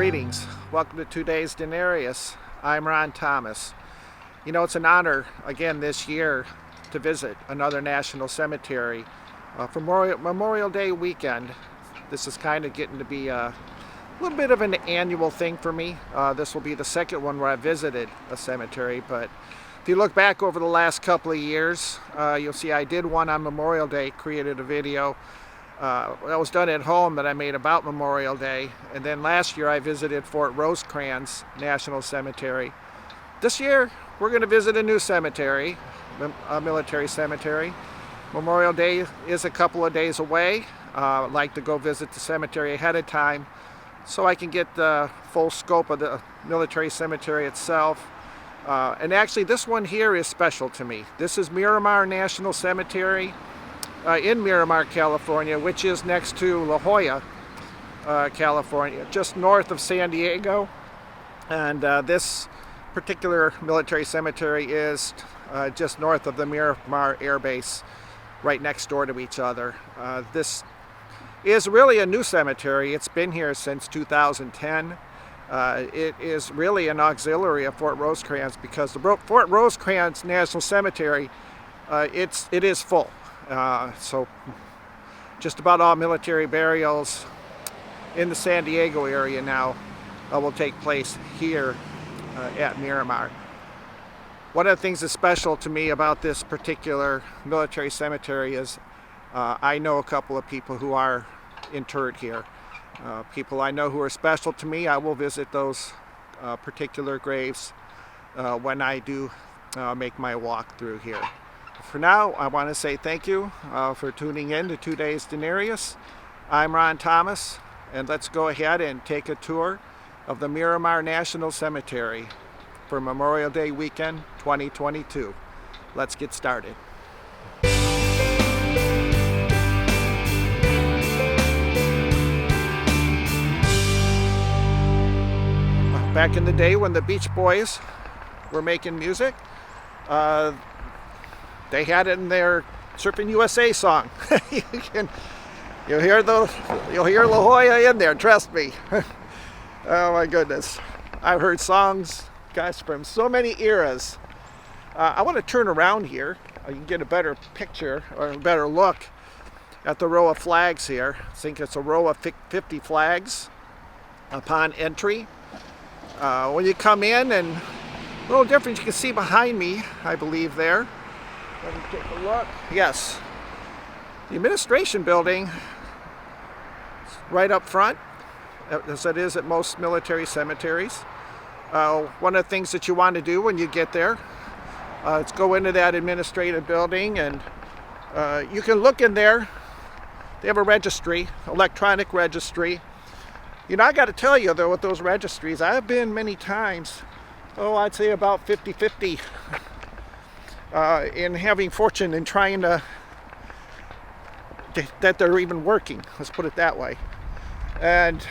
Greetings. Welcome to today's Denarius. I'm Ron Thomas. You know, it's an honor again this year to visit another national cemetery for Memorial Day weekend. This is kind of getting to be a little bit of an annual thing for me. This will be the second one where I visited a cemetery, but if you look back over the last couple of years, you'll see I did one on Memorial Day, created a video that was done at home that I made about Memorial Day. And then last year I visited Fort Rosecrans National Cemetery. This year we're going to visit a new cemetery, a military cemetery. Memorial Day is a couple of days away. I'd like to go visit the cemetery ahead of time so I can get the full scope of the military cemetery itself. And actually this one here is special to me. This is Miramar National Cemetery in Miramar, California, which is next to LaHaye, California, just north of San Diego. And this particular military cemetery is just north of the Miramar Air Base, right next door to each other. This is really a new cemetery. It's been here since 2010. It is really an auxiliary of Fort Rosecrans because the Fort Rosecrans National Cemetery, it is full. So just about all military burials in the San Diego area now will take place here at Miramar. One of the things that's special to me about this particular military cemetery is I know a couple of people who are interred here. People I know who are special to me. I will visit those particular graves when I do make my walk through here. For now, I want to say thank you for tuning in to today's Denarius. I'm Ron Thomas, and let's go ahead and take a tour of the Miramar National Cemetery for Memorial Day weekend 2022. Let's get started. Back in the day when the Beach Boys were making music, they had it in their Surfing USA song. You'll hear LaHaye in there, trust me. Oh my goodness. I've heard songs, gosh, from so many eras. I want to turn around here. You can get a better picture or a better look at the row of flags here. I think it's a row of 50 flags upon entry. When you come in, and a little different, you can see behind me, I believe there. Let me take a look. Yes, the administration building is right up front, as it is at most military cemeteries. One of the things that you want to do when you get there is go into that administrative building, and you can look in there. They have a registry, electronic registry. You know, I got to tell you though, with those registries, I've been many times, I'd say about 50-50 in having fortune in trying to that they're even working. Let's put it that way. And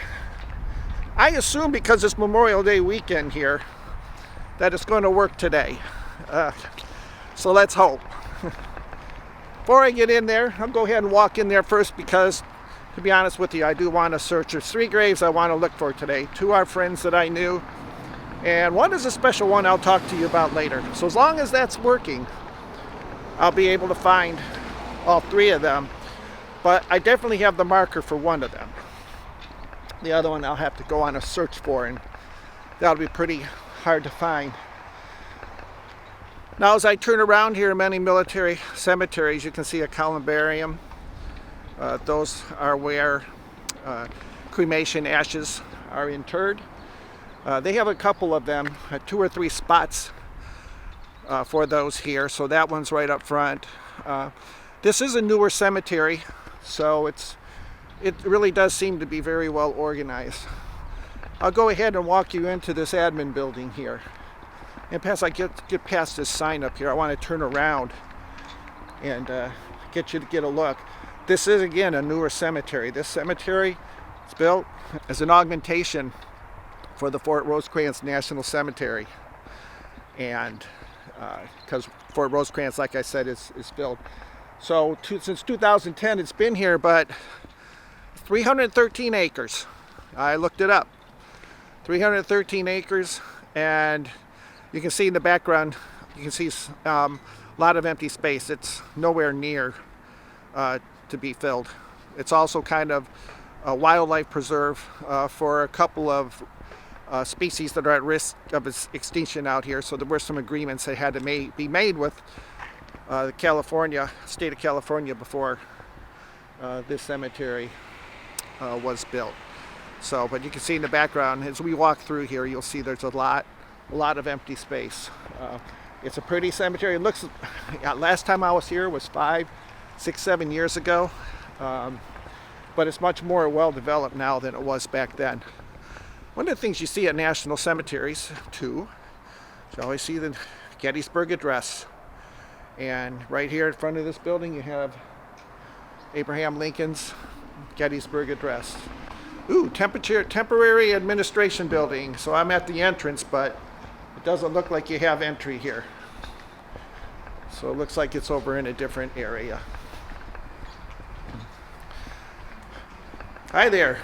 I assume because it's Memorial Day weekend here that it's going to work today. So let's hope. Before I get in there, I'll go ahead and walk in there first because, to be honest with you, I do want to search. There's 3 graves I want to look for today. 2 are friends that I knew, and 1 is a special one I'll talk to you about later. So as long as that's working, I'll be able to find all 3 of them. But I definitely have the marker for 1 of them. The other one I'll have to go on a search for, and that'll be pretty hard to find. Now as I turn around here in many military cemeteries, you can see a columbarium. Those are where cremation ashes are interred. They have a couple of them, 2 or 3 spots for those here. So that one's right up front. This is a newer cemetery, so it really does seem to be very well organized. I'll go ahead and walk you into this admin building here. And as I get past this sign up here, I want to turn around and get you to get a look. This is, again, a newer cemetery. This cemetery is built as an augmentation for the Fort Rosecrans National Cemetery. And because Fort Rosecrans, like I said, is built. So since 2010, it's been here, but 313 acres. I looked it up. 313 acres, and you can see in the background, you can see a lot of empty space. It's nowhere near to be filled. It's also kind of a wildlife preserve for a couple of species that are at risk of extinction out here. So there were some agreements that had to be made with the state of California before this cemetery was built. So, but you can see in the background as we walk through here, you'll see there's a lot of empty space. It's a pretty cemetery. It looks, last time I was here was 5, 6, 7 years ago, but it's much more well developed now than it was back then. One of the things you see at national cemeteries too, you always see the Gettysburg Address, and right here in front of this building you have Abraham Lincoln's Gettysburg Address. Ooh, temporary administration building. So I'm at the entrance, but it doesn't look like you have entry here. So it looks like it's over in a different area. Hi there.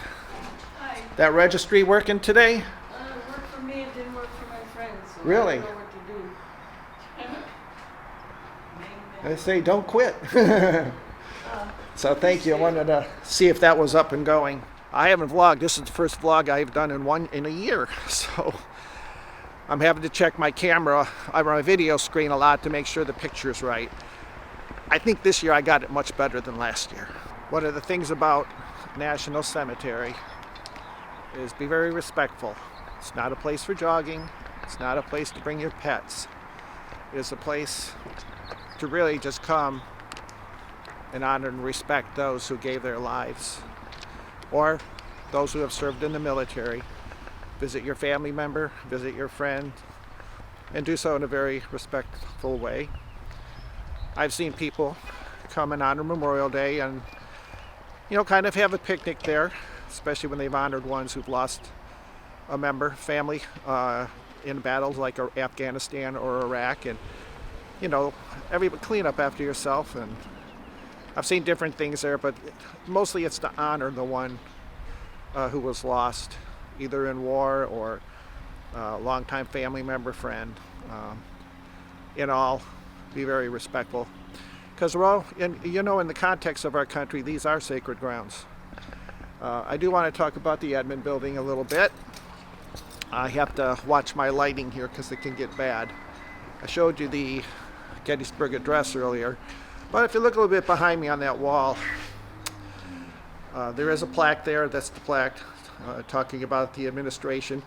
Hi. That registry working today? It worked for me, it didn't work for my friends. So Really? I don't know what to do. I say don't quit. So thank you. I wanted to see if that was up and going. I haven't vlogged. This is the first vlog I've done in a year. So I'm having to check my camera on my video screen a lot to make sure the picture's right. I think this year I got it much better than last year. One of the things about National Cemetery is be very respectful. It's not a place for jogging. It's not a place to bring your pets. It is a place to really just come and honor and respect those who gave their lives, or those who have served in the military. Visit your family member, visit your friend, and do so in a very respectful way. I've seen people come and honor Memorial Day and, you know, kind of have a picnic there, especially when they've honored ones who've lost a member, family, in battles like Afghanistan or Iraq, and, you know, everybody clean up after yourself. And I've seen different things there, but mostly it's to honor the one who was lost, either in war or a longtime family member, friend. In all, be very respectful. Because we're all, in the context of our country, these are sacred grounds. I do want to talk about the admin building a little bit. I have to watch my lighting here because it can get bad. I showed you the Gettysburg Address earlier. But if you look a little bit behind me on that wall, there is a plaque there. That's the plaque talking about the administration.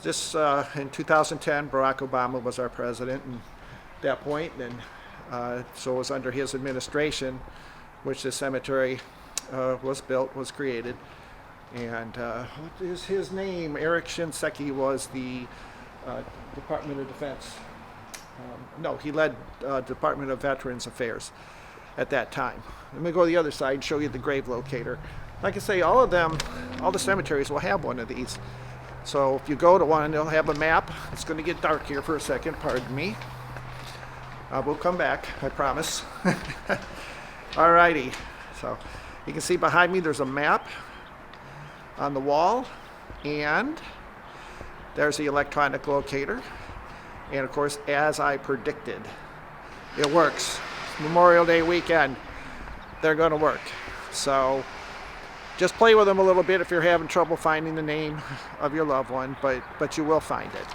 This in 2010, Barack Obama was our president at that point, and so it was under his administration which this cemetery was created. And what is his name? Eric Shinseki was the Department of Defense. No, he led Department of Veterans Affairs at that time. Let me go to the other side and show you the grave locator. Like I say, all the cemeteries will have one of these. So if you go to one, they'll have a map. It's going to get dark here for a second, pardon me. We'll come back, I promise. Alrighty, so you can see behind me there's a map on the wall, and there's the electronic locator. And of course, as I predicted, it works. Memorial Day weekend, they're going to work. So just play with them a little bit if you're having trouble finding the name of your loved one, but you will find it.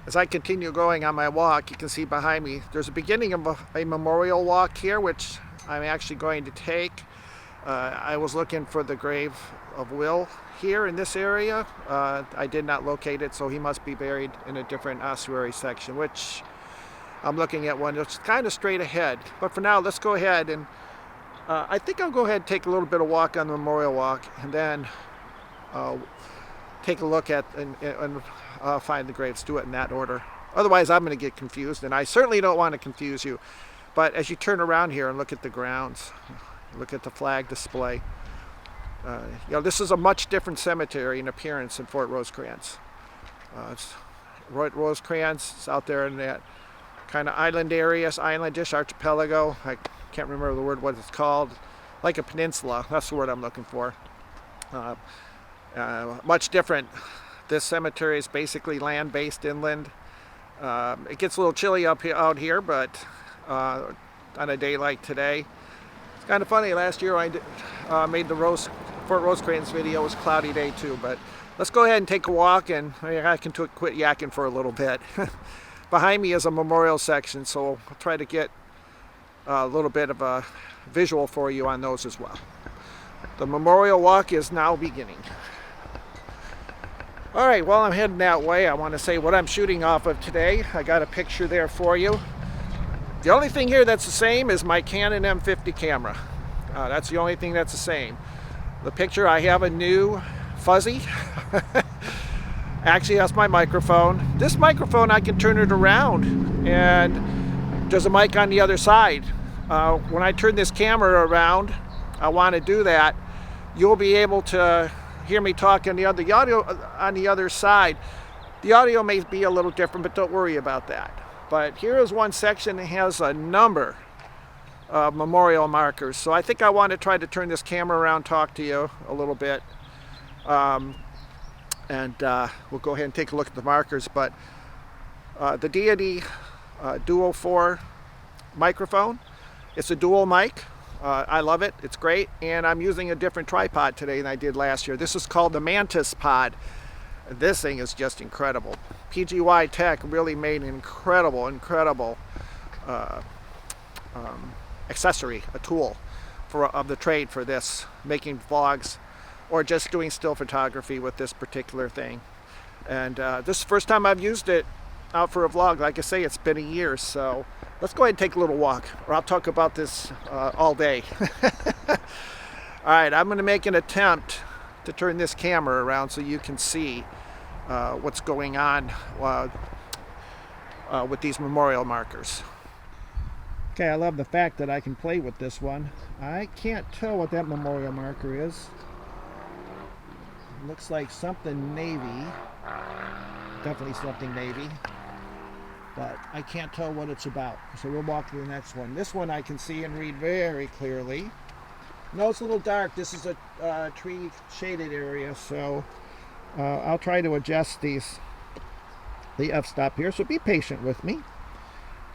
As I continue going on my walk, you can see behind me there's a beginning of a memorial walk here, which I'm actually going to take. I was looking for the grave of Will here in this area. I did not locate it, so he must be buried in a different ossuary section, which I'm looking at one that's kind of straight ahead. But for now, let's go ahead and I think I'll go ahead and take a little bit of walk on the memorial walk, and then take a look at and find the graves. Do it in that order. Otherwise, I'm going to get confused, and I certainly don't want to confuse you. But as you turn around here and look at the grounds, look at the flag display, this is a much different cemetery in appearance than Fort Rosecrans. Rosecrans is out there in that kind of island area, islandish archipelago. I can't remember the word, what it's called. Like a peninsula, that's the word I'm looking for. Much different This cemetery is basically land-based inland. It gets a little chilly out here, but on a day like today, it's kind of funny. Last year I made the Fort Rosecrans video. It was a cloudy day too, but let's go ahead and take a walk, and I can quit yakking for a little bit. Behind me is a memorial section, so I'll try to get a little bit of a visual for you on those as well. The memorial walk is now beginning. Alright, while I'm heading that way, I want to say what I'm shooting off of today. I got a picture there for you. The only thing here that's the same is my Canon M50 camera. That's the only thing that's the same. The picture, I have a new fuzzy. Actually, that's my microphone. This microphone, I can turn it around, and there's a mic on the other side. When I turn this camera around, I want to do that, you'll be able to hear me talk on the audio on the other side. The audio may be a little different, but don't worry about that. But here is one section that has a number of memorial markers. So I think I want to try to turn this camera around, talk to you a little bit. We'll go ahead and take a look at the markers. But the Deity Duo 4 microphone, it's a dual mic. I love it. It's great. And I'm using a different tripod today than I did last year. This is called the Mantis Pod. This thing is just incredible. PGY Tech really made an incredible accessory, a tool of the trade for this, making vlogs or just doing still photography with this particular thing. And this is the first time I've used it out for a vlog. Like I say, it's been a year, so let's go ahead and take a little walk, or I'll talk about this all day. Alright, I'm going to make an attempt to turn this camera around so you can see what's going on with these memorial markers. Okay, I love the fact that I can play with this one. I can't tell what that memorial marker is. It looks like something Navy. Definitely something Navy. But I can't tell what it's about. So we'll walk to the next one. This one I can see and read very clearly. No, it's a little dark. This is a tree shaded area, so I'll try to adjust the f-stop here, so be patient with me.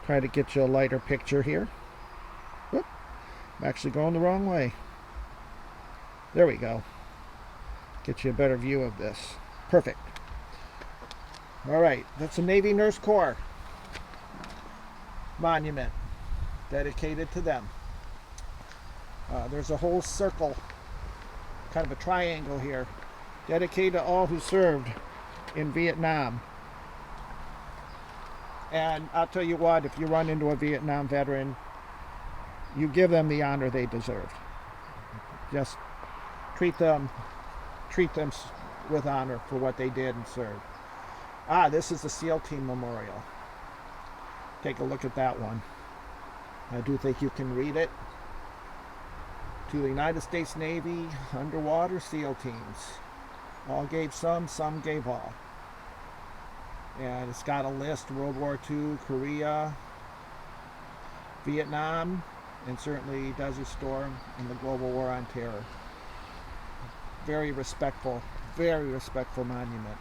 Try to get you a lighter picture here. Whoop. I'm actually going the wrong way. There we go. Get you a better view of this. Perfect. Alright, that's a Navy Nurse Corps monument dedicated to them. There's a whole circle, kind of a triangle here, dedicated to all who served in Vietnam. And I'll tell you what, if you run into a Vietnam veteran, you give them the honor they deserve. Just treat them with honor for what they did and served. This is the SEAL Team Memorial. Take a look at that one. I do think you can read it. To the United States Navy Underwater SEAL Teams. All gave some gave all. And it's got a list: World War II, Korea, Vietnam, and certainly Desert Storm and the Global War on Terror. Very respectful monument.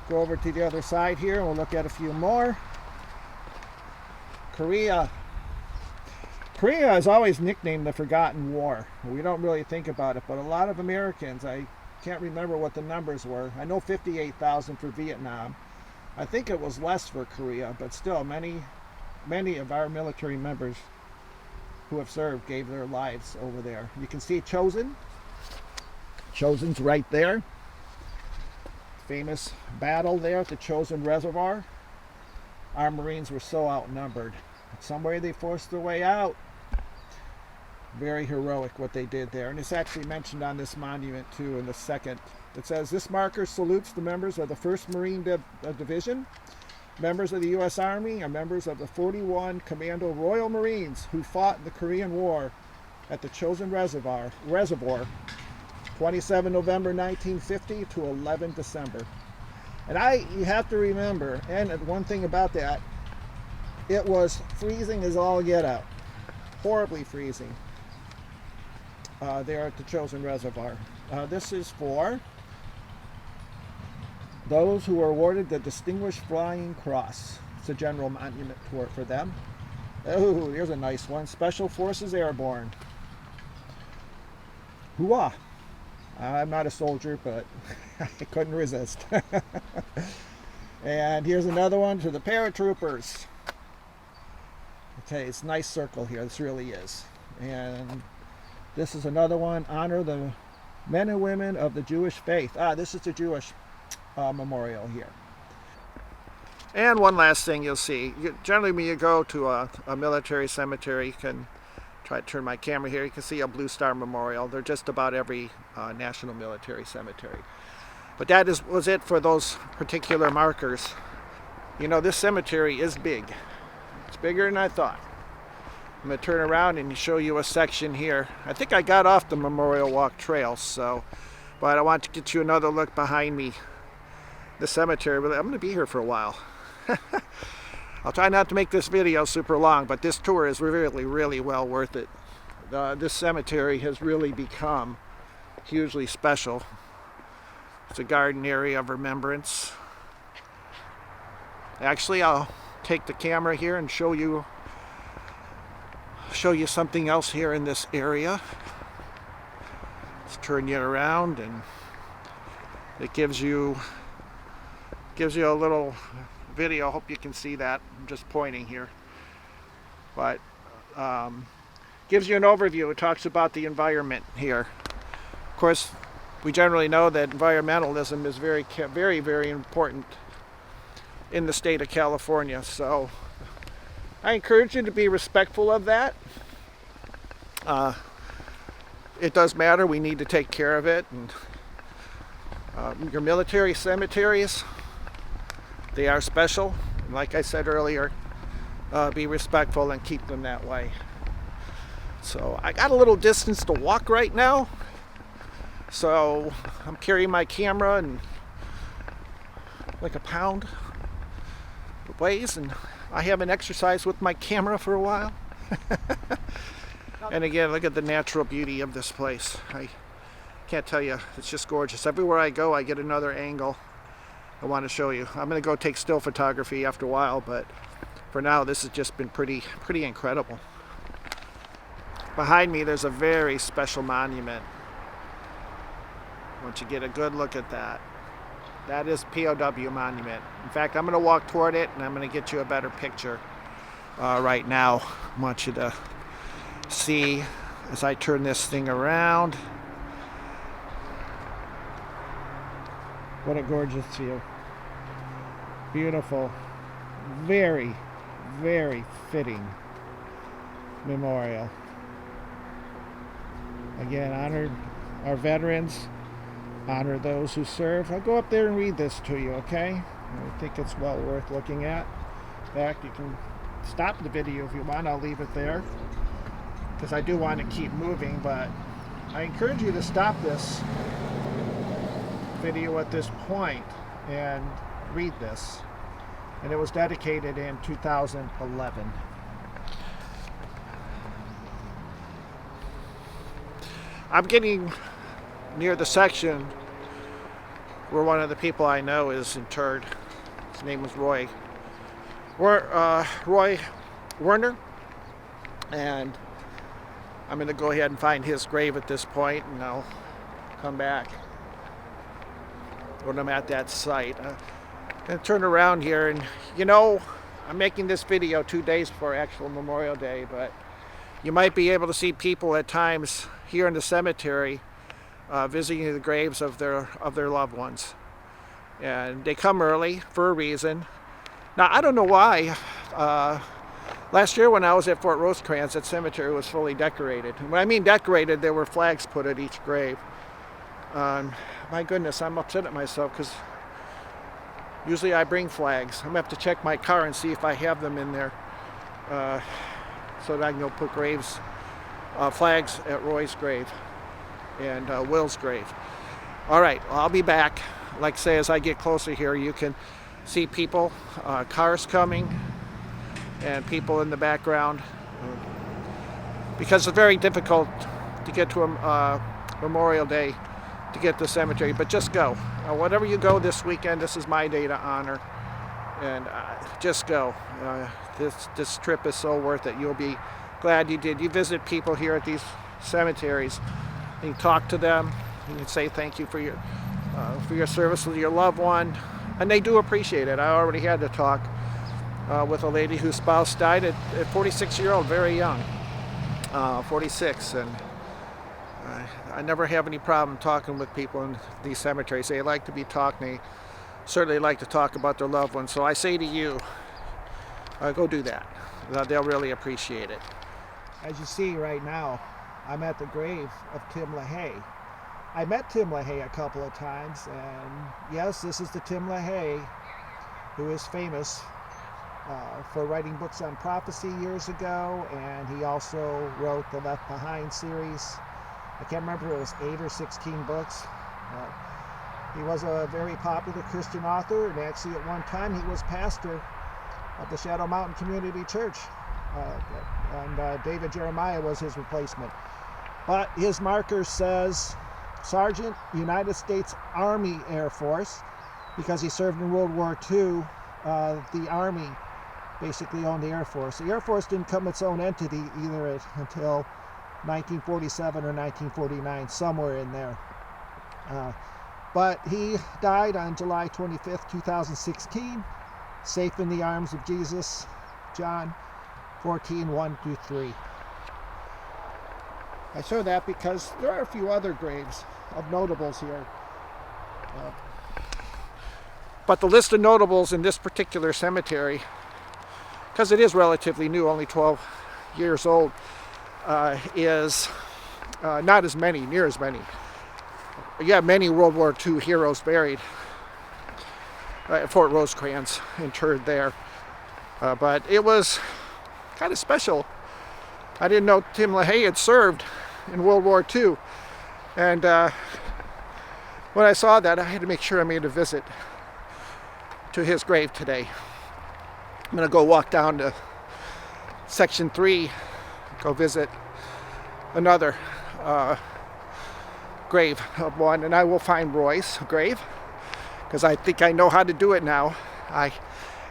Go over to the other side here and we'll look at a few more. Korea. Korea is always nicknamed the Forgotten War. We don't really think about it, but a lot of Americans, I can't remember what the numbers were. I know 58,000 for Vietnam. I think it was less for Korea, but still many of our military members who have served gave their lives over there. You can see Chosin. Chosin's right there. Famous battle there at the Chosin Reservoir. Our Marines were so outnumbered. Some way they forced their way out. Very heroic what they did there. And it's actually mentioned on this monument too in the second. It says, this marker salutes the members of the 1st Marine Division, members of the U.S. Army, and members of the 41 Commando Royal Marines who fought in the Korean War at the Chosin Reservoir, 27 November 1950 to 11 December. And you have to remember, and one thing about that, it was freezing as all get out. Horribly freezing. There at the Chosin Reservoir. This is for those who were awarded the Distinguished Flying Cross. It's a general monument for them. Oh, here's a nice one. Special Forces Airborne. Hooah! I'm not a soldier, but I couldn't resist. And here's another one to the paratroopers. Okay, it's a nice circle here. This really is. And this is another one. Honor the men and women of the Jewish faith. This is the Jewish memorial here. And one last thing you'll see. Generally when you go to a military cemetery, you can try to turn my camera here, you can see a Blue Star Memorial. They're just about every national military cemetery. But that was it for those particular markers. You know, this cemetery is big. It's bigger than I thought. I'm going to turn around and show you a section here. I think I got off the Memorial Walk trail, but I want to get you another look behind me. The cemetery, but I'm going to be here for a while. I'll try not to make this video super long, but this tour is really, really well worth it. This cemetery has really become hugely special. It's a garden area of remembrance. Actually, I'll take the camera here and show you something else here in this area. Let's turn you around, and it gives you a little video. I hope you can see that. I'm just pointing here, but gives you an overview. It talks about the environment here. Of course, we generally know that environmentalism is very, very, very important in the state of California. So I encourage you to be respectful of that. It does matter. We need to take care of it. And your military cemeteries, they are special. And like I said earlier, be respectful and keep them that way. So I got a little distance to walk right now. So I'm carrying my camera and like a pound it weighs, and I haven't exercised with my camera for a while. And again, look at the natural beauty of this place. I can't tell you, it's just gorgeous. Everywhere I go, I get another angle I want to show you. I'm going to go take still photography after a while, but for now, this has just been pretty incredible. Behind me, there's a very special monument. I want you to get a good look at that. That is POW monument. In fact, I'm going to walk toward it, and I'm going to get you a better picture right now. I want you to see as I turn this thing around. What a gorgeous view. Beautiful. Very, very fitting memorial. Again, honor our veterans. Honor those who serve. I'll go up there and read this to you, okay? I think it's well worth looking at. In fact, you can stop the video if you want. I'll leave it there, because I do want to keep moving, but I encourage you to stop this video at this point and read this. And it was dedicated in 2011. I'm getting near the section where one of the people I know is interred. His name was Roy Werner, and I'm going to go ahead and find his grave at this point, and I'll come back when I'm at that site. I'm going to turn around here, and you know, I'm making this video 2 days before actual Memorial Day, but you might be able to see people at times here in the cemetery visiting the graves of their loved ones, and they come early for a reason. Now, I don't know why. Last year when I was at Fort Rosecrans, that cemetery was fully decorated. And when I mean decorated, there were flags put at each grave. My goodness, I'm upset at myself, because usually I bring flags. I'm going to have to check my car and see if I have them in there, so that I can go put flags at Roy's grave and Will's grave. All right, well, I'll be back. Like I say, as I get closer here, you can see people, cars coming, and people in the background, because it's very difficult to get to a Memorial Day to get to the cemetery, but just go. whatever you go this weekend, this is my day to honor. And just go. This trip is so worth it. You'll be glad you did. You visit people here at these cemeteries. You can talk to them. You can say thank you for your service with your loved one, and they do appreciate it. I already had to talk with a lady whose spouse died at 46-year-old, very young, 46, and I never have any problem talking with people in these cemeteries. They like to be talked. They certainly like to talk about their loved ones. So I say to you, go do that. They'll really appreciate it. As you see right now, I'm at the grave of Tim LaHaye. I met Tim LaHaye a couple of times, and yes, this is the Tim LaHaye who is famous for writing books on prophecy years ago, and he also wrote the Left Behind series. I can't remember if it was 8 or 16 books. He was a very popular Christian author, and actually at one time he was pastor of the Shadow Mountain Community Church, and David Jeremiah was his replacement. But his marker says Sergeant, United States Army Air Force, because he served in World War II. The Army basically owned the Air Force. The Air Force didn't become its own entity either until 1947 or 1949, somewhere in there. But he died on July 25th, 2016, safe in the arms of Jesus, John 14:1-3. I show that because there are a few other graves of notables here. But the list of notables in this particular cemetery, because it is relatively new, only 12 years old, is not as many, near as many. You have many World War II heroes buried at Fort Rosecrans, interred there. But it was kind of special. I didn't know Tim LaHaye had served in World War II. And when I saw that, I had to make sure I made a visit to his grave today. I'm going to go walk down to Section 3, go visit another grave of one, and I will find Roy's grave, because I think I know how to do it now. I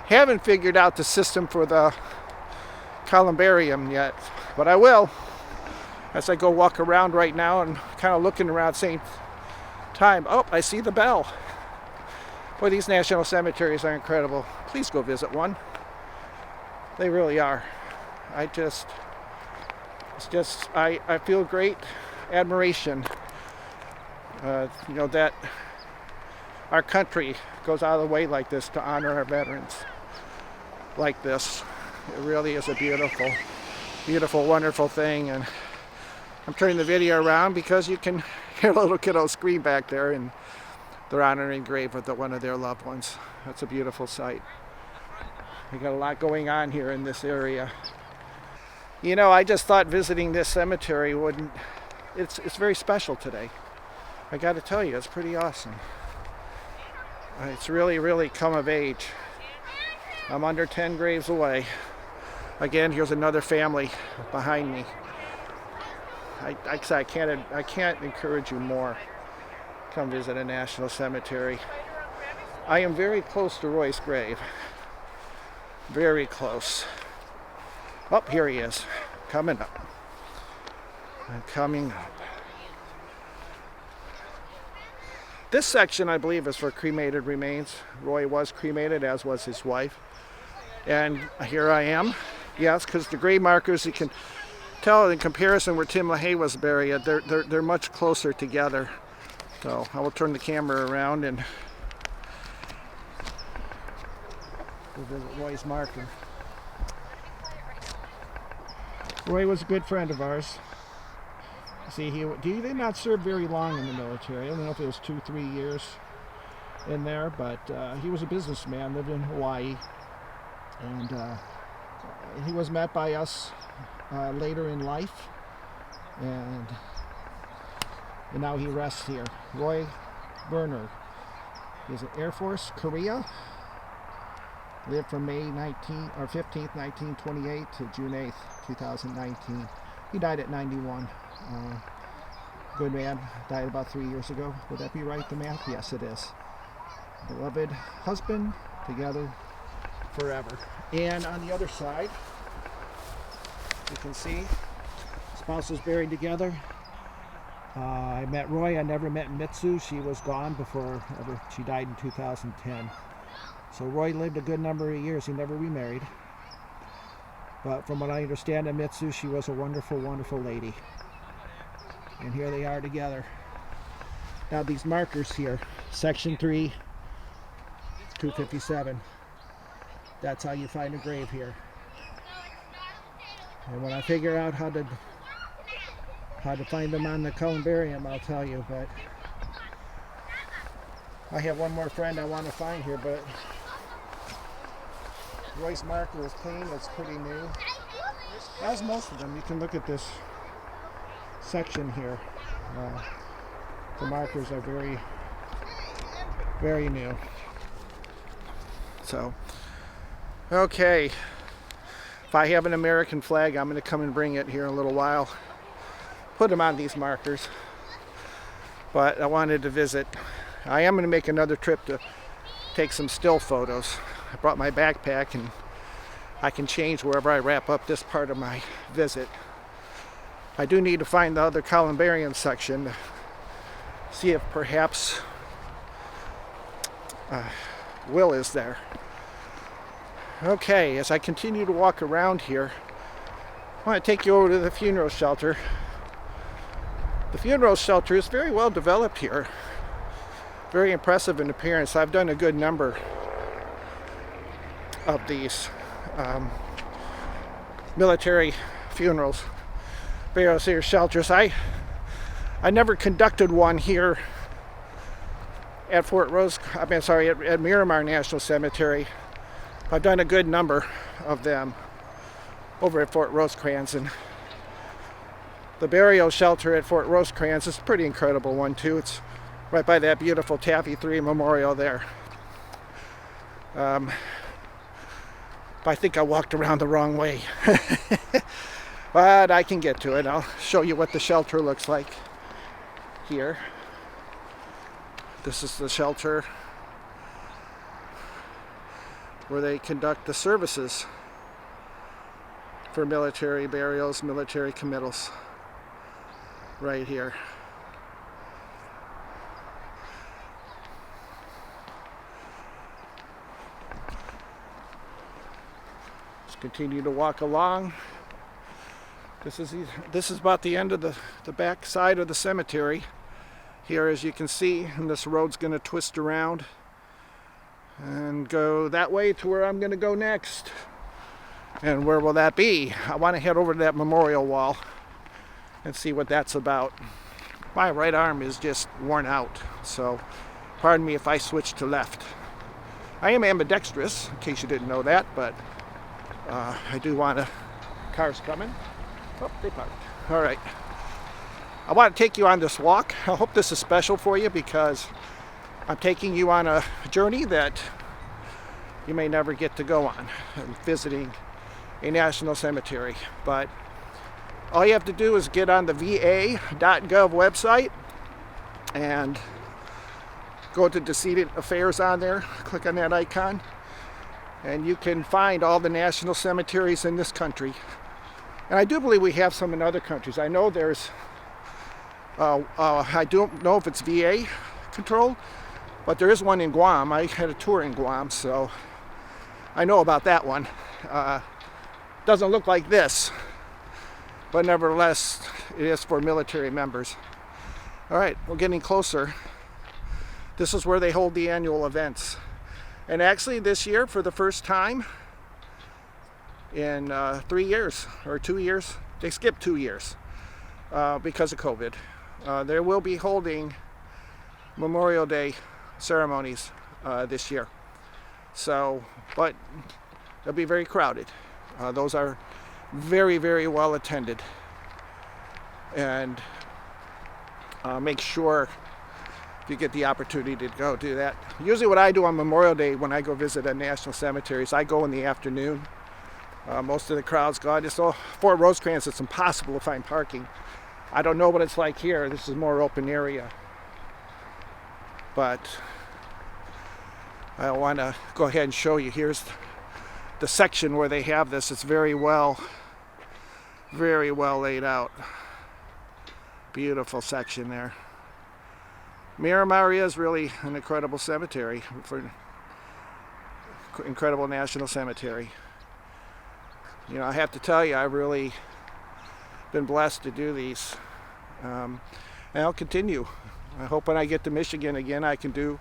haven't figured out the system for the columbarium yet, but I will as I go walk around right now and kind of looking around, same time. Oh, I see the bell. Boy, these national cemeteries are incredible. Please go visit one. They really are. I feel great admiration, that our country goes out of the way like this to honor our veterans like this. It really is a beautiful, beautiful, wonderful thing. And I'm turning the video around because you can hear a little kiddo scream back there, and they're honoring the grave of one of their loved ones. That's a beautiful sight. We got a lot going on here in this area. I just thought visiting this cemetery it's very special today. I got to tell you, it's pretty awesome. It's really, really come of age. I'm under 10 graves away. Again, here's another family behind me. I can't encourage you more. Come visit a national cemetery. I am very close to Roy's grave. Very close. Oh, here he is. Coming up. Coming up. This section, I believe, is for cremated remains. Roy was cremated, as was his wife. And here I am. Yes, because the grave markers, you can tell in comparison where Tim LaHaye was buried, they're much closer together. So I will turn the camera around and we'll visit Roy's marker. Roy was a good friend of ours. See, he did not serve very long in the military. I don't know if it was 2-3 years in there, but he was a businessman, lived in Hawaii, and he was met by us later in life, and now he rests here. Roy Berner. He was in Air Force, Korea. Lived from May 15th, 1928 to June 8th, 2019. He died at 91. Good man. Died about 3 years ago. Would that be right, the math? Yes, it is. beloved husband, together forever. And on the other side, you can see spouses buried together. I met Roy. I never met Mitsu. She was gone before she died in 2010. So Roy lived a good number of years. He never remarried. But from what I understand of Mitsu, she was a wonderful, wonderful lady. And here they are together. Now these markers here, section 3, 257. That's how you find a grave here. And when I figure out how to find them on the columbarium, I'll tell you. But I have one more friend I want to find here, but Roy's marker is clean. It's pretty new, as most of them. You can look at this section here. The markers are very, very new. So, okay. If I have an American flag, I'm going to come and bring it here in a little while. Put them on these markers. But I wanted to visit. I am going to make another trip to take some still photos. I brought my backpack and I can change wherever I wrap up this part of my visit. I do need to find the other columbarium section to see if perhaps Will is there. Okay, as I continue to walk around here, I want to take you over to the funeral shelter. The funeral shelter is very well developed here. Very impressive in appearance. I've done a good number of these military funerals, burials here, shelters. I never conducted one here at at Miramar National Cemetery. I've done a good number of them over at Fort Rosecrans, and the burial shelter at Fort Rosecrans is a pretty incredible one too. It's right by that beautiful Taffy 3 memorial there. I think I walked around the wrong way. But I can get to it. I'll show you what the shelter looks like here. This is the shelter where they conduct the services for military burials, military committals. Right here. Just continue to walk along. This is about the end of the back side of the cemetery. Here, as you can see, and this road's going to twist around and go that way to where I'm going to go next. And where will that be? I want to head over to that memorial wall and see what that's about. My right arm is just worn out, so pardon me if I switch to left. I am ambidextrous, in case you didn't know that, but I do want to... Cars coming. Oh, they parked. All right. I want to take you on this walk. I hope this is special for you because I'm taking you on a journey that you may never get to go on, visiting a national cemetery. But all you have to do is get on the va.gov website and go to Decedent Affairs on there, click on that icon, and you can find all the national cemeteries in this country. And I do believe we have some in other countries. I know there's, I don't know if it's VA controlled, but there is one in Guam. I had a tour in Guam, so I know about that one. Doesn't look like this, but nevertheless, it is for military members. All right, we're getting closer. This is where they hold the annual events. And actually this year, for the first time in 3 years or 2 years, they skipped 2 years because of COVID. They will be holding Memorial Day ceremonies this year. So, but they'll be very crowded. Those are very, very well attended. And make sure if you get the opportunity to go do that. Usually what I do on Memorial Day when I go visit a national cemetery is I go in the afternoon. Most of the crowd's gone. So Fort Rosecrans, it's impossible to find parking. I don't know what it's like here. This is more open area. But I want to go ahead and show you. Here's the section where they have this. It's very well laid out. Beautiful section there. Miramar is really an incredible cemetery, incredible national cemetery. You know, I have to tell you, I've really been blessed to do these, and I'll continue. I hope when I get to Michigan again, I can do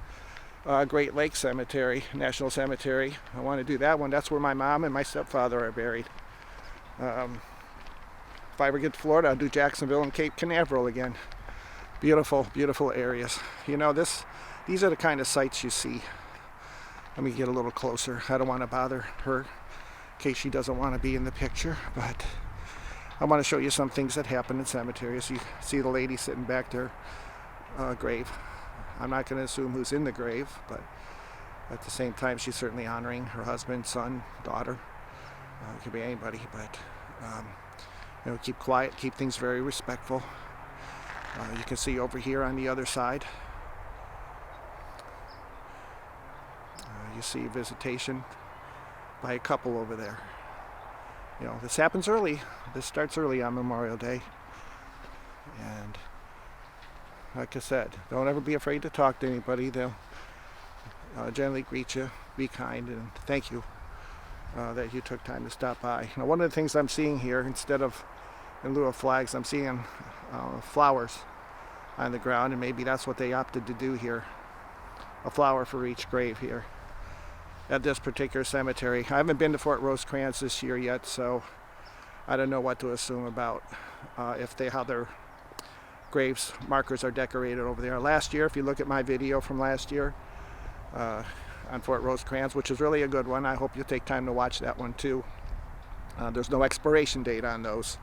Great Lakes Cemetery, National Cemetery. I want to do that one. That's where my mom and my stepfather are buried. If I ever get to Florida, I'll do Jacksonville and Cape Canaveral again. Beautiful, beautiful areas. You know, these are the kind of sites you see. Let me get a little closer. I don't want to bother her in case she doesn't want to be in the picture, but I want to show you some things that happen in cemeteries. You see the lady sitting back there, grave. I'm not going to assume who's in the grave, but at the same time, she's certainly honoring her husband, son, daughter. It could be anybody, but you know, keep quiet, keep things very respectful. You can see over here on the other side, you see visitation by a couple over there. You know, this happens early. This starts early on Memorial Day. And like I said, don't ever be afraid to talk to anybody. They'll generally greet you, be kind, and thank you that you took time to stop by. Now, one of the things I'm seeing here, instead of in lieu of flags, I'm seeing flowers on the ground, and maybe that's what they opted to do here. A flower for each grave here at this particular cemetery. I haven't been to Fort Rosecrans this year yet, so I don't know what to assume about how their graves markers are decorated over there. Last year, if you look at my video from last year on Fort Rosecrans, which is really a good one, I hope you take time to watch that one too. There's no expiration date on those,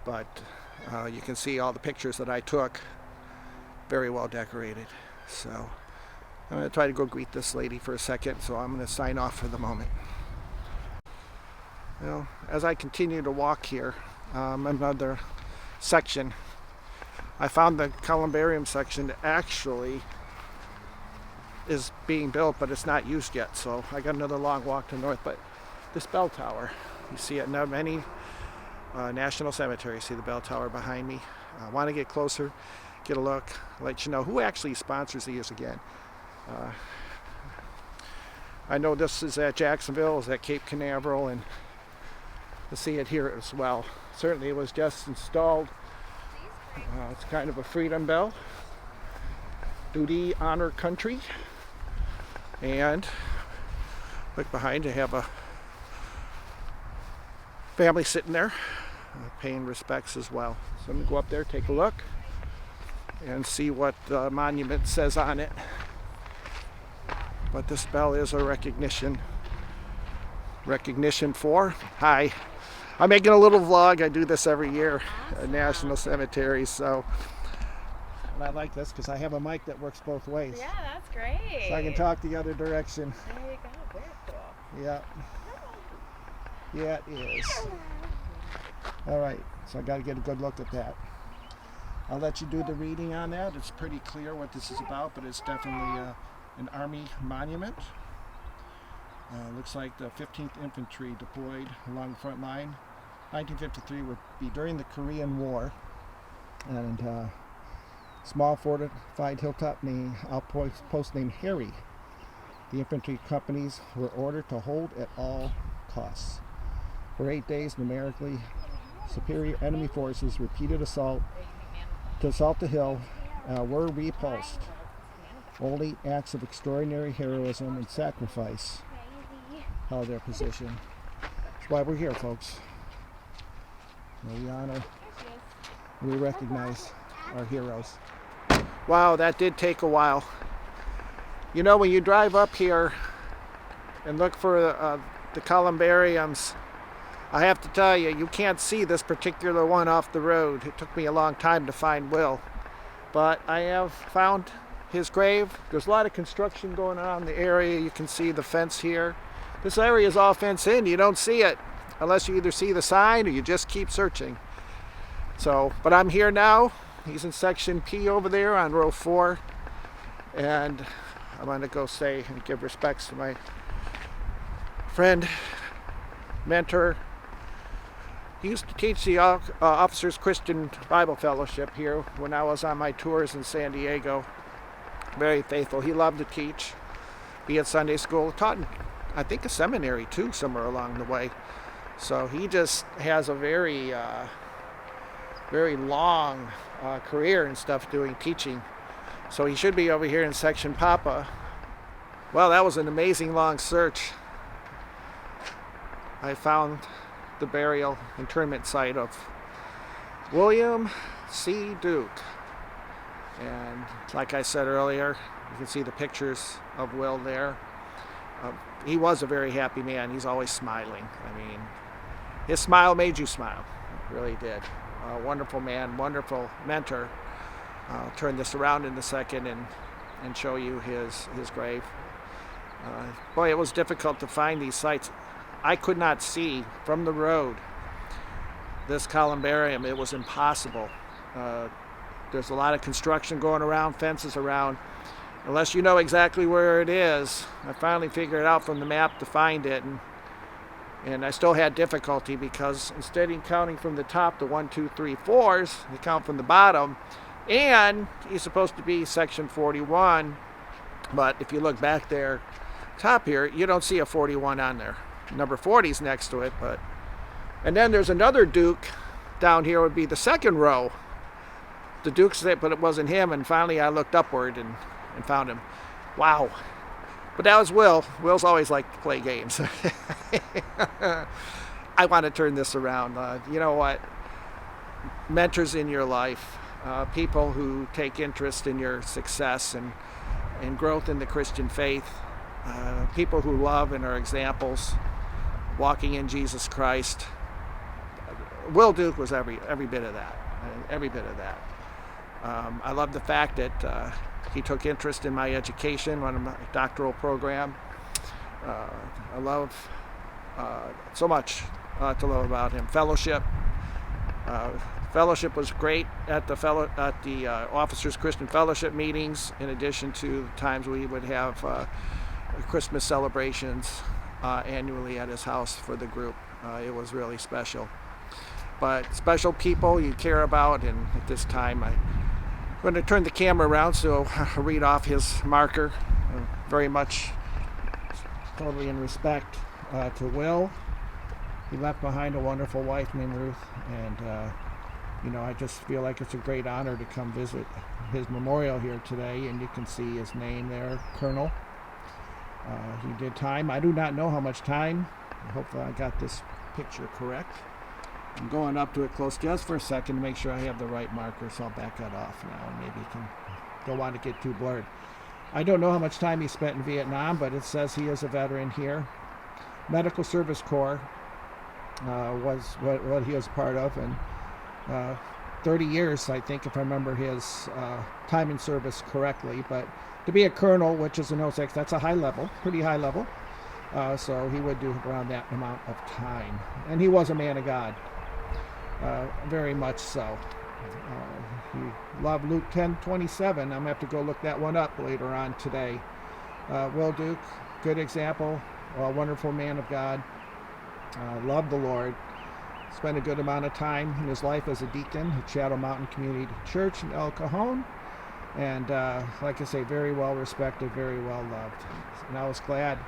but you can see all the pictures that I took, very well decorated. So I'm going to try to go greet this lady for a second, so I'm going to sign off for the moment. Well, as I continue to walk here, another section, I found the columbarium section actually is being built, but it's not used yet, so I got another long walk to north. But this bell tower, you see it in many national cemeteries. See the bell tower behind me. I want to get closer, get a look, let you know who actually sponsors these again. I know this is at Jacksonville, is at Cape Canaveral, and you'll see it here as well. Certainly it was just installed. It's kind of a freedom bell. Duty, honor, country. And look behind, you have a family sitting there paying respects as well. So I'm going to go up there, take a look, and see what the monument says on it. But this bell is a recognition for, hi, I'm making a little vlog. I do this every year at National Cemetery, so and I like this because I have a mic that works both ways. Yeah, that's great. So I can talk the other direction. There you go. Very cool. Yeah. Yeah, it is. All right, so I got to get a good look at that. I'll let you do the reading on that. It's pretty clear what this is about, but it's definitely an Army monument. Looks like the 15th Infantry deployed along the front line. 1953 would be during the Korean War, and small fortified hilltop outpost named Harry. The infantry companies were ordered to hold at all costs. For 8 days, numerically superior enemy forces repeated assault the hill were repulsed. Only acts of extraordinary heroism and sacrifice held their position. That's why we're here, folks. We honor, we recognize our heroes. Wow, that did take a while. You know, when you drive up here and look for the columbariums, I have to tell you, you can't see this particular one off the road. It took me a long time to find Will, but I have found his grave. There's a lot of construction going on in the area. You can see the fence here. This area is all fenced in. You don't see it unless you either see the sign or you just keep searching. So, but I'm here now. He's in section P over there on row 4, and I'm going to go say and give respects to my friend, mentor. He used to teach the Officers Christian Bible Fellowship here when I was on my tours in San Diego. Very faithful. He loved to teach, be at Sunday school, taught in, I think, a seminary too, somewhere along the way. So he just has a very long career and stuff doing teaching. So he should be over here in Section Papa. Well, that was an amazing long search. I found the burial interment site of William C. Duke. And like I said earlier, you can see the pictures of Will there. He was a very happy man. He's always smiling. I mean, his smile made you smile. It really did. A wonderful man, wonderful mentor. I'll turn this around in a second and show you his grave. Boy, it was difficult to find these sites. I could not see from the road this columbarium. It was impossible. There's a lot of construction going around, fences around. Unless you know exactly where it is, I finally figured out from the map to find it, and I still had difficulty because instead of counting from the top, the 1, 2, 3, 4s, you count from the bottom, and he's supposed to be section 41, but if you look back there, top here, you don't see a 41 on there. Number 40's next to it, and then there's another Duke down here would be the second row. The Duke's there, but it wasn't him, and finally I looked upward and found him. Wow. But that was Will. Will's always liked to play games. I want to turn this around. You know what? Mentors in your life, people who take interest in your success and growth in the Christian faith, people who love and are examples, walking in Jesus Christ. Will Duke was every bit of that. Every bit of that. I love the fact that he took interest in my education, one of my doctoral program. I love so much to love about him. Fellowship. Fellowship was great at the Officers Christian Fellowship meetings. In addition to times we would have Christmas celebrations annually at his house for the group. It was really special. But special people you care about, and at this time I'm going to turn the camera around so I'll read off his marker. Very much totally in respect to Will. He left behind a wonderful wife named Ruth, and I just feel like it's a great honor to come visit his memorial here today, and you can see his name there, Colonel. He did time. I do not know how much time. Hopefully I got this picture correct. I'm going up to it close just for a second to make sure I have the right marker, so I'll back that off now, and maybe don't want to get too blurred. I don't know how much time he spent in Vietnam, but it says he is a veteran here. Medical Service Corps was what he was part of, and 30 years, I think, if I remember his time in service correctly. But to be a colonel, which is an 06, that's a high level, pretty high level. So he would do around that amount of time. And he was a man of God. Very much so. He loved Luke 10:27. I'm going to have to go look that one up later on today. Will Duke, good example, a wonderful man of God. Loved the Lord. Spent a good amount of time in his life as a deacon at Shadow Mountain Community Church in El Cajon. And like I say, very well respected, very well loved. And I was glad.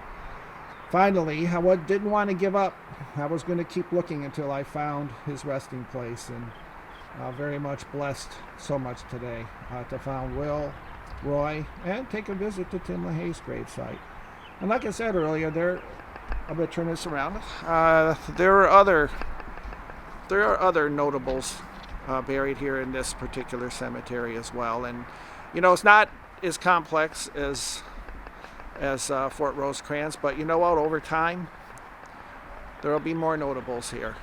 Finally, I didn't want to give up. I was going to keep looking until I found his resting place, and very much blessed so much today to find Will, Roy, and take a visit to Tim LaHaye's gravesite. And like I said earlier, I'm going to turn this around. There are other notables buried here in this particular cemetery as well, and it's not as complex as Fort Rosecrans, but you know what, over time there will be more notables here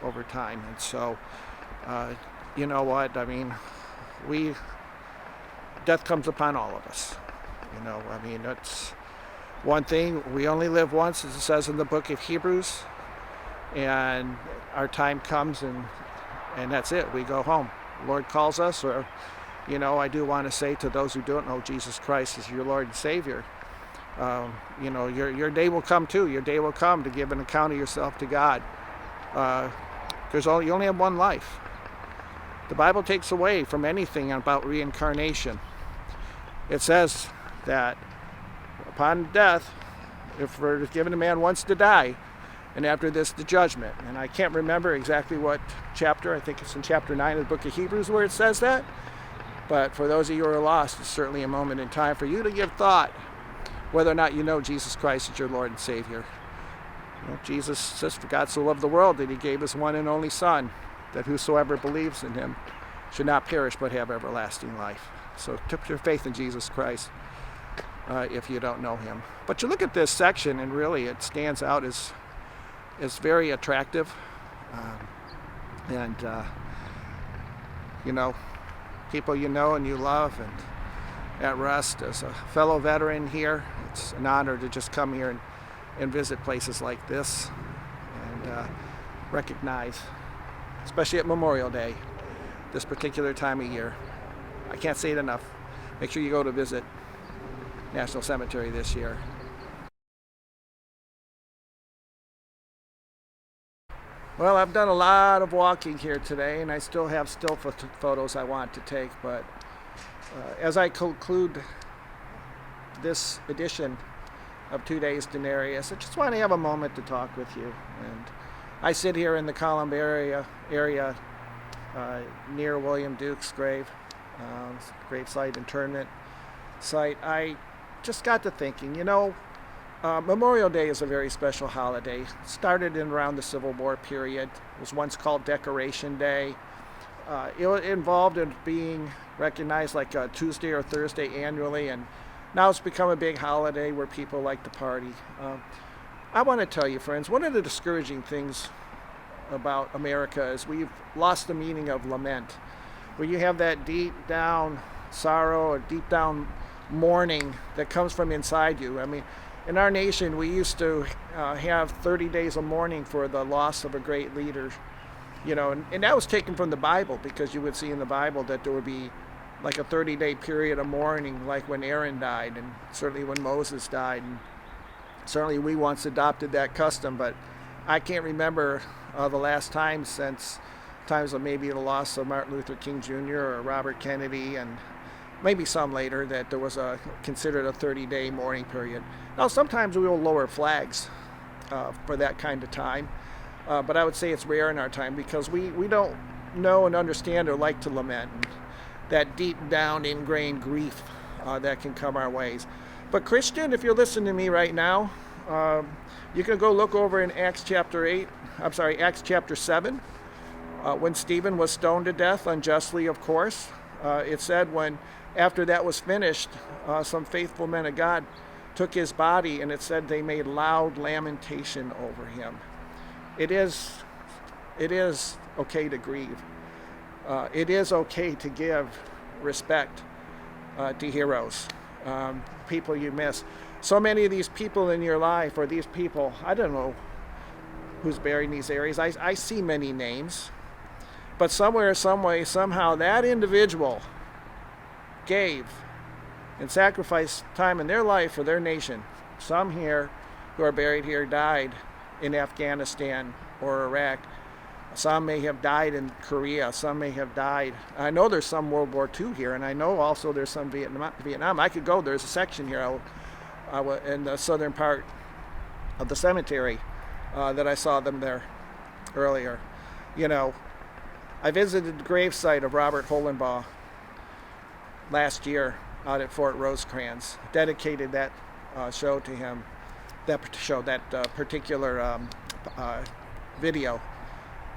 over time. And so you know what, I mean, death comes upon all of us. It's one thing, we only live once, as it says in the book of Hebrews, and our time comes and that's it, we go home. The Lord calls us, or I do want to say to those who don't know Jesus Christ as your Lord and Savior, your day will come too. Your day will come to give an account of yourself to God. Because you only have one life. The Bible takes away from anything about reincarnation. It says that upon death, if we're given a man once to die, and after this the judgment. And I can't remember exactly what chapter. I think it's in chapter 9 of the book of Hebrews where it says that. But for those of you who are lost, it's certainly a moment in time for you to give thought whether or not you know Jesus Christ as your Lord and Savior. Jesus says, for God so loved the world that he gave his one and only Son, that whosoever believes in him should not perish but have everlasting life. So put your faith in Jesus Christ if you don't know him. But you look at this section and really it stands out as very attractive. People you know and you love and at rest. As a fellow veteran here, it's an honor to just come here and visit places like this and recognize, especially at Memorial Day, this particular time of year. I can't say it enough. Make sure you go to visit National Cemetery this year. Well, I've done a lot of walking here today, and I still have still photos I want to take, but as I conclude this edition of 2 Days Denarius, I just want to have a moment to talk with you. And I sit here in the Columb area near William Duke's gravesite, internment site. I just got to thinking, Memorial Day is a very special holiday. It started in around the Civil War period. It was once called Decoration Day. It involved in being recognized like a Tuesday or Thursday annually, and now it's become a big holiday where people like to party. I want to tell you, friends, one of the discouraging things about America is we've lost the meaning of lament. Where you have that deep down sorrow or deep down mourning that comes from inside you. I mean, in our nation, we used to have 30 days of mourning for the loss of a great leader, and that was taken from the Bible, because you would see in the Bible that there would be like a 30-day period of mourning, like when Aaron died, and certainly when Moses died. And certainly we once adopted that custom, but I can't remember the last time since times of maybe the loss of Martin Luther King Jr. or Robert Kennedy, and maybe some later, that there was considered a 30-day mourning period. Now, sometimes we will lower flags for that kind of time, but I would say it's rare in our time, because we don't know and understand or like to lament, and that deep down ingrained grief that can come our ways. But Christian, if you're listening to me right now, you can go look over in Acts chapter 7, when Stephen was stoned to death unjustly, of course. It said when after that was finished, some faithful men of God took his body, and it said they made loud lamentation over him. It is okay to grieve. It is okay to give respect to heroes, people you miss. So many of these people in your life, or these people, I don't know who's buried in these areas. I see many names, but somewhere, some way, somehow, that individual gave and sacrificed time in their life for their nation. Some here who are buried here died in Afghanistan or Iraq. Some may have died in Korea. Some may have died. I know there's some World War II here, and I know also there's some Vietnam. I could go. There's a section here in the southern part of the cemetery that I saw them there earlier. I visited the gravesite of Robert Holenbaugh last year out at Fort Rosecrans. Dedicated that show to him. That particular video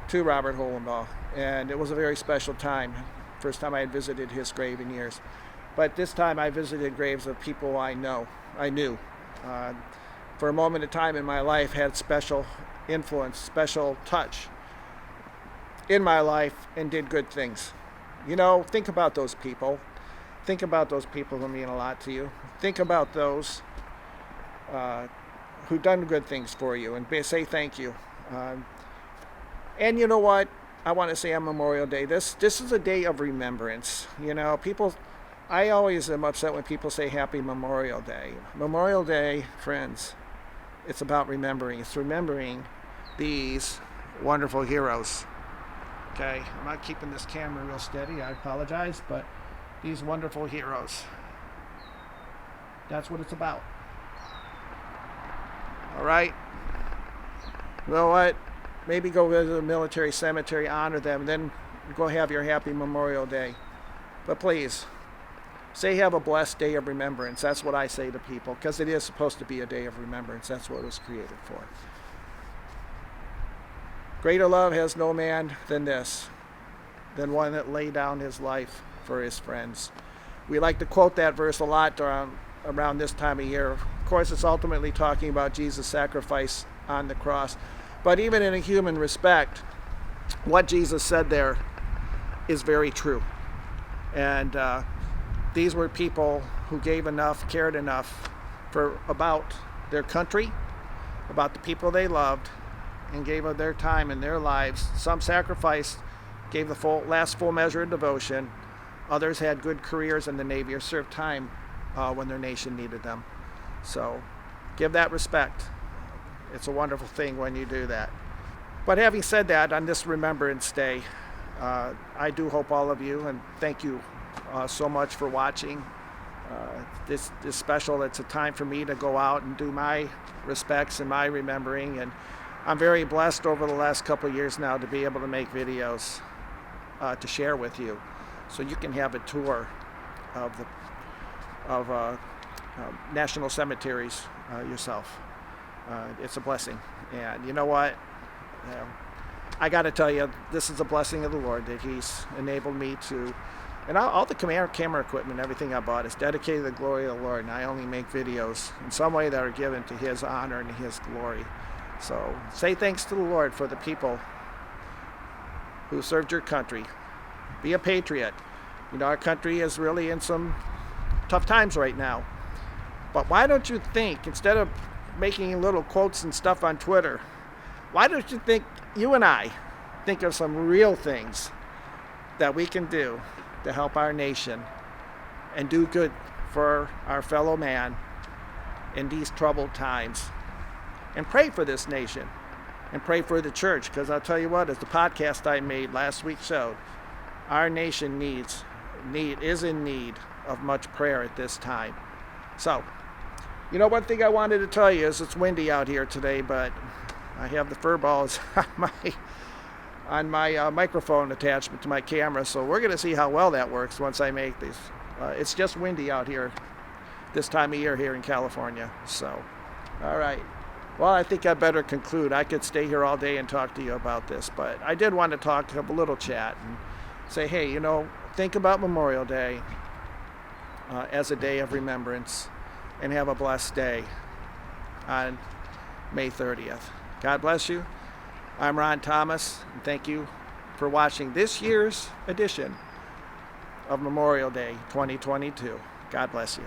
to Robert Holenbaugh, and it was a very special time. First time I had visited his grave in years, but this time I visited graves of people I knew. For a moment of time in my life, had special influence, special touch in my life, and did good things. Think about those people. Think about those people who mean a lot to you. Think about those who've done good things for you, and say thank you. And you know what? I want to say on Memorial Day, this is a day of remembrance. You know, I always am upset when people say Happy Memorial Day. Memorial Day, friends, it's about remembering. It's remembering these wonderful heroes. Okay, I'm not keeping this camera real steady, I apologize, but these wonderful heroes. That's what it's about. All right? You know what? Maybe go visit a military cemetery, honor them, then go have your Happy Memorial Day. But please, say have a blessed day of remembrance. That's what I say to people, because it is supposed to be a day of remembrance. That's what it was created for. Greater love has no man than this, than one that laid down his life for his friends. We like to quote that verse a lot around this time of year. Of course, it's ultimately talking about Jesus' sacrifice on the cross. But even in a human respect, what Jesus said there is very true. And these were people who gave enough, cared enough about their country, about the people they loved, and gave of their time and their lives. Some sacrificed, gave the last full measure of devotion. Others had good careers in the Navy or served time when their nation needed them. So give that respect. It's a wonderful thing when you do that. But having said that, on this Remembrance Day, I do hope all of you, and thank you so much for watching. This is special. It's a time for me to go out and do my respects and my remembering, and I'm very blessed over the last couple of years now to be able to make videos to share with you, so you can have a tour of national cemeteries yourself. It's a blessing, and you know what? I got to tell you, this is a blessing of the Lord that He's enabled me to. And all the camera equipment, everything I bought is dedicated to the glory of the Lord, and I only make videos in some way that are given to His honor and His glory. So say thanks to the Lord for the people who served your country. Be a patriot. You know, our country is really in some tough times right now. But why don't you think, instead of making little quotes and stuff on Twitter, why don't you think, you and I, think of some real things that we can do to help our nation and do good for our fellow man in these troubled times? And pray for this nation and pray for the church, because I'll tell you what, as the podcast I made last week showed, our nation is in need of much prayer at this time. So, you know, one thing I wanted to tell you is it's windy out here today, but I have the fur balls on my microphone attachment to my camera, so we're going to see how well that works once I make these. It's just windy out here this time of year here in California. So, all right. Well, I think I better conclude. I could stay here all day and talk to you about this, but I did want to have a little chat and say, hey, you know, think about Memorial Day as a day of remembrance, and have a blessed day on May 30th. God bless you. I'm Ron Thomas, and thank you for watching this year's edition of Memorial Day 2022. God bless you.